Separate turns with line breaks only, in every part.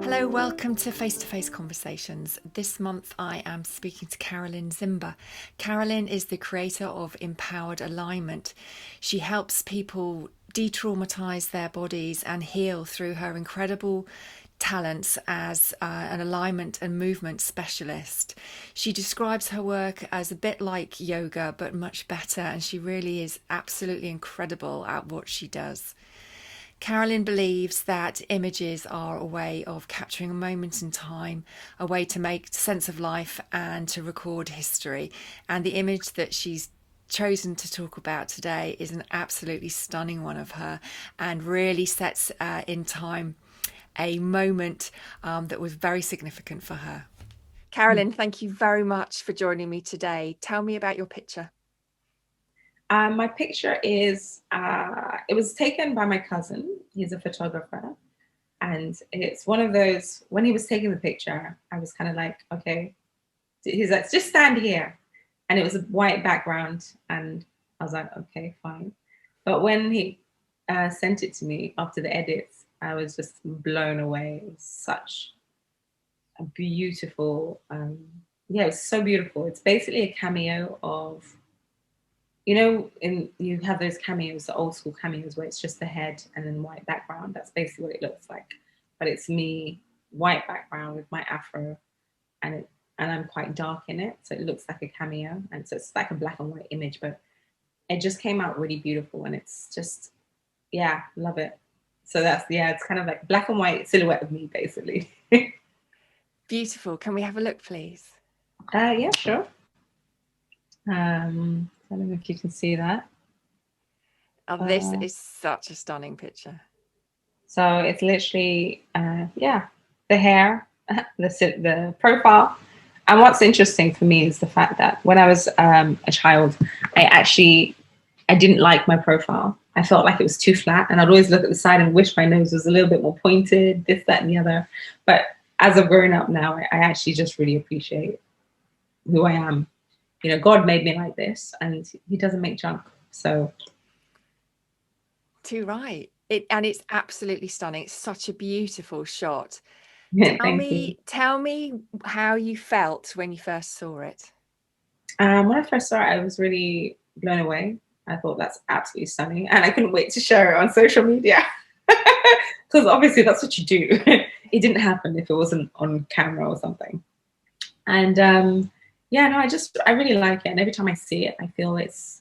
Hello, welcome to Face to Face Conversations. This month I am speaking to Carolyn Zimba. Carolyn is the creator of Empowered Alignment. She helps people de-traumatize their bodies and heal through her incredible talents as an alignment and movement specialist. She describes her work as a bit like yoga, but much better, and she really is absolutely incredible at what she does. Carolyn believes that images are a way of capturing a moment in time, a way to make sense of life and to record history. And the image that she's chosen to talk about today is an absolutely stunning one of her and really sets in time a moment that was very significant for her. Carolyn, thank you very much for joining me today. Tell me about your picture.
My picture is, it was taken by my cousin. He's a photographer. And it's one of those, when he was taking the picture, I was kind of like, okay. He's like, just stand here. And it was a white background. And I was like, okay, fine. But when he sent it to me after the edits, I was just blown away. It was such a beautiful, it was so beautiful. It's basically a cameo of, you have those cameos, the old school cameos where it's just the head and then white background. That's basically what it looks like. But it's me, white background with my afro, and I'm quite dark in it, so it looks like a cameo. And so it's like a black and white image, but it just came out really beautiful, and it's just, love it. So it's kind of like black and white silhouette of me, basically.
Beautiful. Can we have a look, please?
Yeah, sure. I don't know if you can see that.
Oh, this is such a stunning picture.
So it's literally, the hair, the profile. And what's interesting for me is the fact that when I was a child, I didn't like my profile. I felt like it was too flat, and I'd always look at the side and wish my nose was a little bit more pointed, this, that, and the other. But as I've grown up now, I actually just really appreciate who I am. God made me like this, and he doesn't make junk. So
too right. It's absolutely stunning. It's such a beautiful shot. Tell me how you felt when you first saw it.
When I first saw it, I was really blown away. I thought that's absolutely stunning, and I couldn't wait to share it on social media because obviously that's what you do. It didn't happen if it wasn't on camera or something. And I really like it, and every time I see it, I feel it's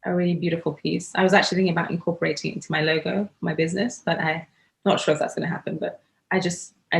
a really beautiful piece. I was actually thinking about incorporating it into my logo, my business, but I'm not sure if that's going to happen. But I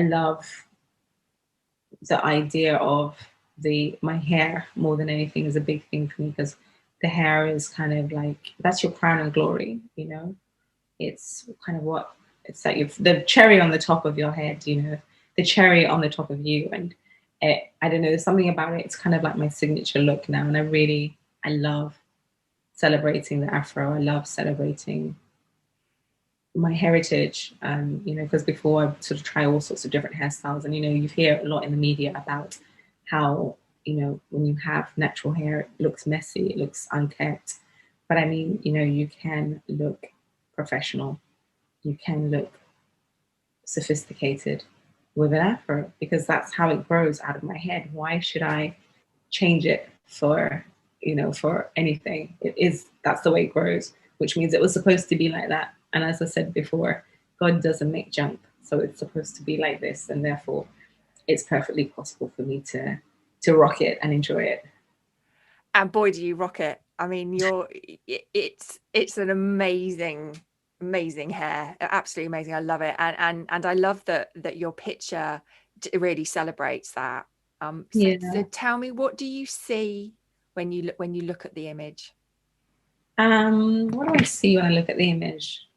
love the idea of my hair more than anything is a big thing for me, because the hair is kind of like, that's your crown and glory, It's kind of what, it's like the cherry on the top of your head, the cherry on the top of you. And I don't know, there's something about it. It's kind of like my signature look now. And I love celebrating the afro. I love celebrating my heritage, because before I sort of try all sorts of different hairstyles, and you hear a lot in the media about how when you have natural hair, it looks messy, it looks unkept. But I mean, you can look professional, you can look sophisticated with an afro, because that's how it grows out of my head. Why should I change it for anything? That's the way it grows, which means it was supposed to be like that. And as I said before, God doesn't make junk, so it's supposed to be like this, and therefore it's perfectly possible for me to rock it and enjoy it.
And boy, do you rock it. I mean, it's an amazing hair, absolutely amazing. I love it, and I love that your picture really celebrates that. So tell me, what do you see when you look at the image?
What do I see when I look at the image?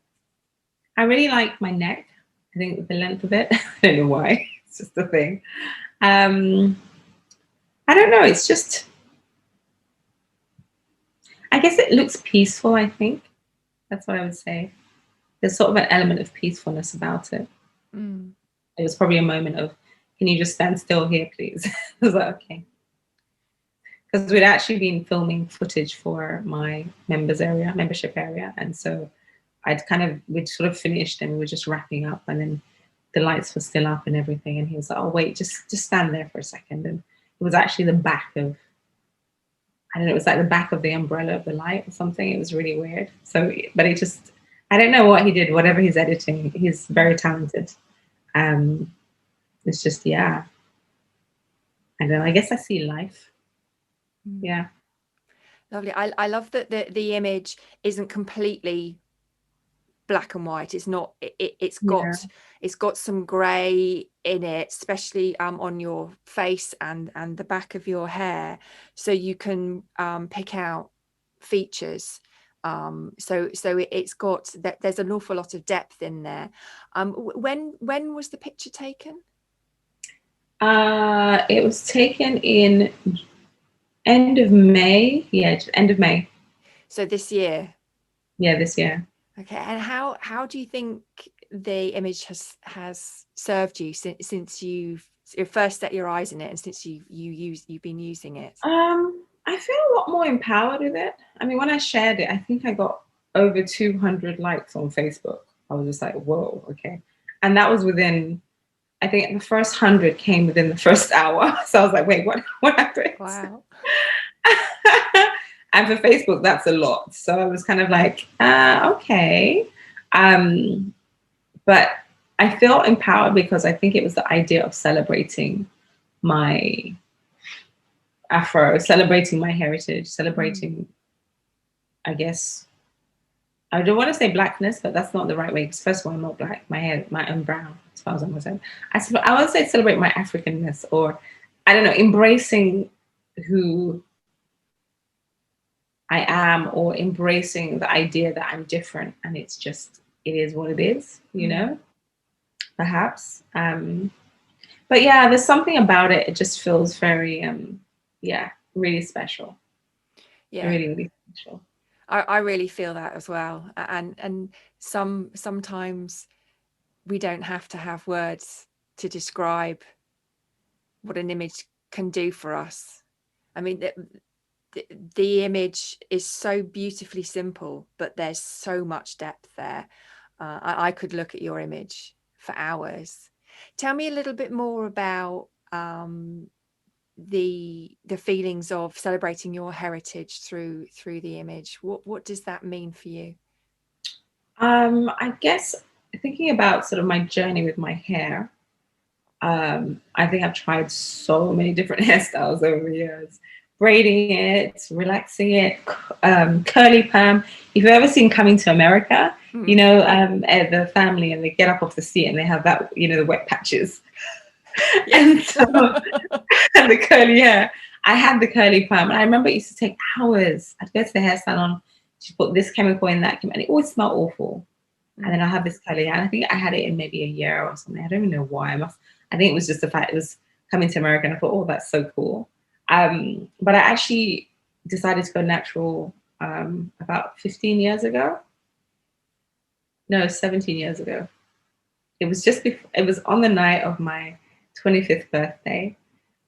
I really like my neck. I think the length of it. I don't know why. It's just a thing. I don't know. It's just, I guess it looks peaceful, I think. That's what I would say. There's sort of an element of peacefulness about it. It was probably a moment of, can you just stand still here, please? I was like, okay. Because we'd actually been filming footage for my membership area. And so we'd sort of finished, and we were just wrapping up. And then the lights were still up and everything, and he was like, "Oh wait, just stand there for a second." And it was actually the back of, I don't know, it was like the back of the umbrella of the light or something. It was really weird. So, but it just, I don't know what he did. Whatever he's editing, he's very talented. Um, it's just, yeah, I don't know. I guess I see life. Yeah.
Lovely. I love that the image isn't completely black and white. It's not, it's
Yeah.
got some gray in it, especially on your face and the back of your hair, so you can pick out features. So it's got that, there's an awful lot of depth in there. When was the picture taken?
It was taken in end of May. Yeah, end of May.
So this year.
Yeah, this year.
Okay. And how do you think the image has served you since you've first set your eyes in it, and since you've been using it?
I feel a lot more empowered with it. I mean, when I shared it, I think I got over 200 likes on Facebook. I was just like, whoa, okay. And that was within, I think the first 100 came within the first hour. So I was like, wait, what happened?
Wow.
And for Facebook, that's a lot. So I was kind of like, okay. But I feel empowered because I think it was the idea of celebrating my Afro, celebrating my heritage, celebrating, I guess, I don't want to say blackness, but that's not the right way. Because first of all, I'm not black. My hair, I'm brown, as far as I'm concerned. I would say celebrate my Africanness, or I don't know, embracing who I am, or embracing the idea that I'm different, and it's just, it is what it is, you know, perhaps. But yeah, there's something about it. It just feels very, yeah, really special.
Yeah.
Really, really special.
I really feel that as well. And sometimes we don't have to have words to describe what an image can do for us. I mean, the image is so beautifully simple, but there's so much depth there. I could look at your image for hours. Tell me a little bit more about the feelings of celebrating your heritage through the image. What does that mean for you?
I guess thinking about sort of my journey with my hair, I think I've tried so many different hairstyles over the years. Braiding it, relaxing it, curly perm. If you've ever seen Coming to America, you know, the family, and they get up off the seat and they have that, you know, the wet patches. And so, and the curly hair. I had the curly perm, and I remember it used to take hours. I'd go to the hair salon, she put this chemical in that, and it always smelled awful. And then I have this curly hair, and I think I had it in maybe a year or something. I don't even know why. I think it was just the fact it was Coming to America, and I thought, oh, that's so cool. But I actually decided to go natural about 15 years ago. No, 17 years ago. It was just before, it was on the night of my 25th birthday,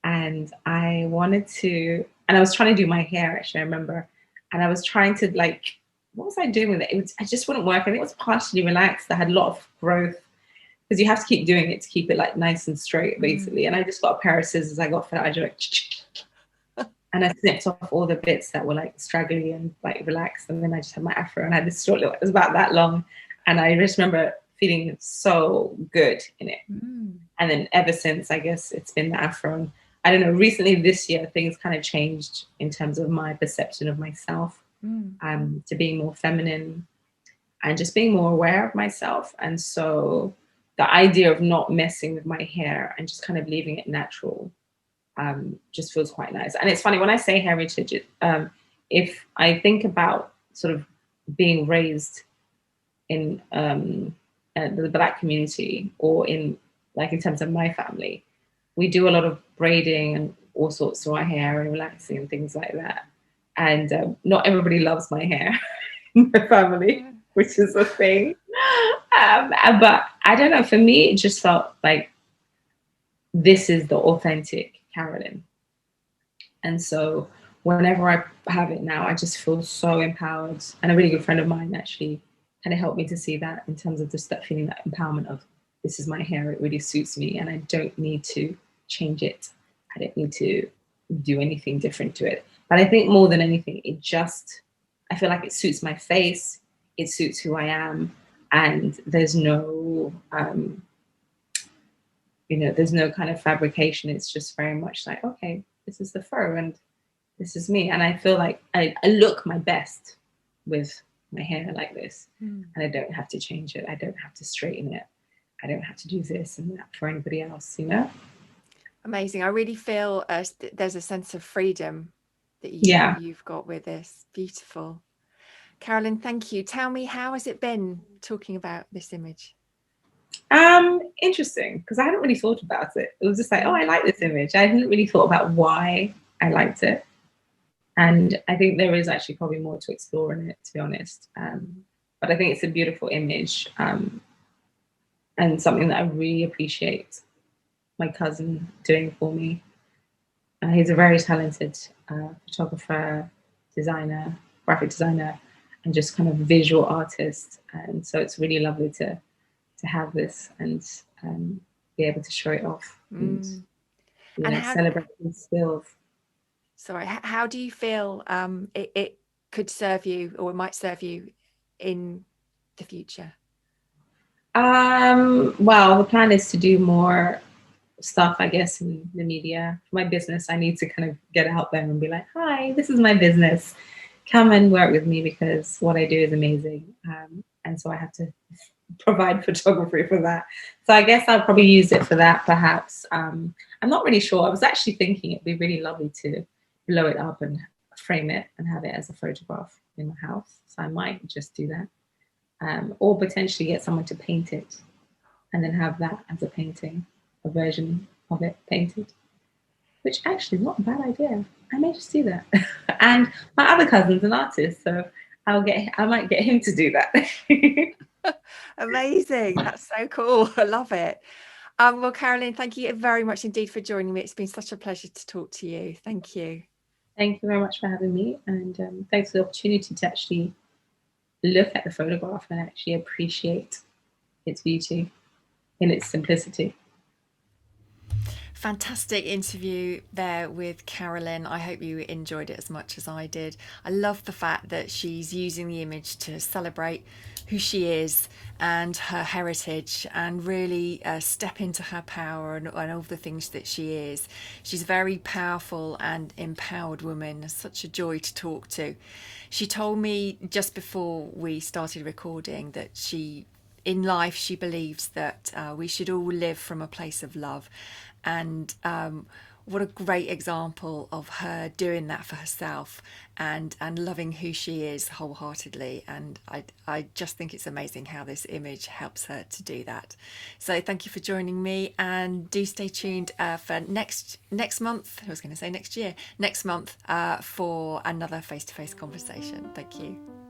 and I wanted to, and I was trying to do my hair, actually, I remember, and I was trying to, like, what was I doing with it? I just wouldn't work. I think it was partially relaxed. I had a lot of growth, because you have to keep doing it to keep it like nice and straight, basically. And I just got a pair of scissors. I got fed. I just like, and I snipped off all the bits that were like straggly and like relaxed. And then I just had my afro, and I had this short little, it was about that long. And I just remember feeling so good in it. And then ever since, I guess it's been the afro. And I don't know, recently this year, things kind of changed in terms of my perception of myself, to being more feminine and just being more aware of myself. And so the idea of not messing with my hair and just kind of leaving it natural just feels quite nice. And it's funny, when I say heritage, if I think about sort of being raised in the Black community, or in, like, in terms of my family, we do a lot of braiding and all sorts to our hair and relaxing and things like that. And not everybody loves my hair in my family, which is a thing. But I don't know, for me, it just felt like this is the authentic Carolyn. And so whenever I have it now, I just feel so empowered. And a really good friend of mine actually kind of helped me to see that, in terms of just that feeling, that empowerment of this is my hair, it really suits me, and I don't need to change it. I don't need to do anything different to it. But I think more than anything, I feel like it suits my face, it suits who I am, and there's no, there's no kind of fabrication. It's just very much like, okay, this is the fur and this is me. And I feel like I look my best with my hair like this, and I don't have to change it. I don't have to straighten it. I don't have to do this and that for anybody else,
Amazing. I really feel there's a sense of freedom that you've got with this. Beautiful. Carolyn, thank you. Tell me, how has it been talking about this image?
Interesting, because I hadn't really thought about it. It was just like, oh, I like this image. I hadn't really thought about why I liked it. And I think there is actually probably more to explore in it, to be honest. But I think it's a beautiful image, and something that I really appreciate my cousin doing for me. He's a very talented photographer, designer, graphic designer, and just kind of visual artist. And so it's really lovely to have this and be able to show it off and celebrate his skills.
Sorry, how do you feel it could serve you, or it might serve you in the future?
Well, the plan is to do more stuff, I guess, in the media. For my business, I need to kind of get out there and be like, hi, this is my business. Come and work with me, because what I do is amazing. And so I have to provide photography for that. So I guess I'll probably use it for that, perhaps. I'm not really sure. I was actually thinking it'd be really lovely to blow it up and frame it and have it as a photograph in my house. So I might just do that. Or potentially get someone to paint it and then have that as a painting, a version of it painted, which actually is not a bad idea. I may just do that. And my other cousin's an artist, so I might get him to do that.
Amazing. That's so cool. I love it. Well, Carolyn, thank you very much indeed for joining me. It's been such a pleasure to talk to you. Thank you.
Thank you very much for having me, and thanks for the opportunity to actually look at the photograph and actually appreciate its beauty in its simplicity.
Fantastic interview there with Carolyn. I hope you enjoyed it as much as I did. I love the fact that she's using the image to celebrate who she is and her heritage, and really step into her power and all the things that she is. She's a very powerful and empowered woman. Such a joy to talk to. She told me just before we started recording that in life she believes that we should all live from a place of love, and what a great example of her doing that for herself and loving who she is wholeheartely. And I just think it's amazing how this image helps her to do that. So thank you for joining me, and do stay tuned for next month. I was going to say next year, next month, for another face-to-face conversation. Thank you.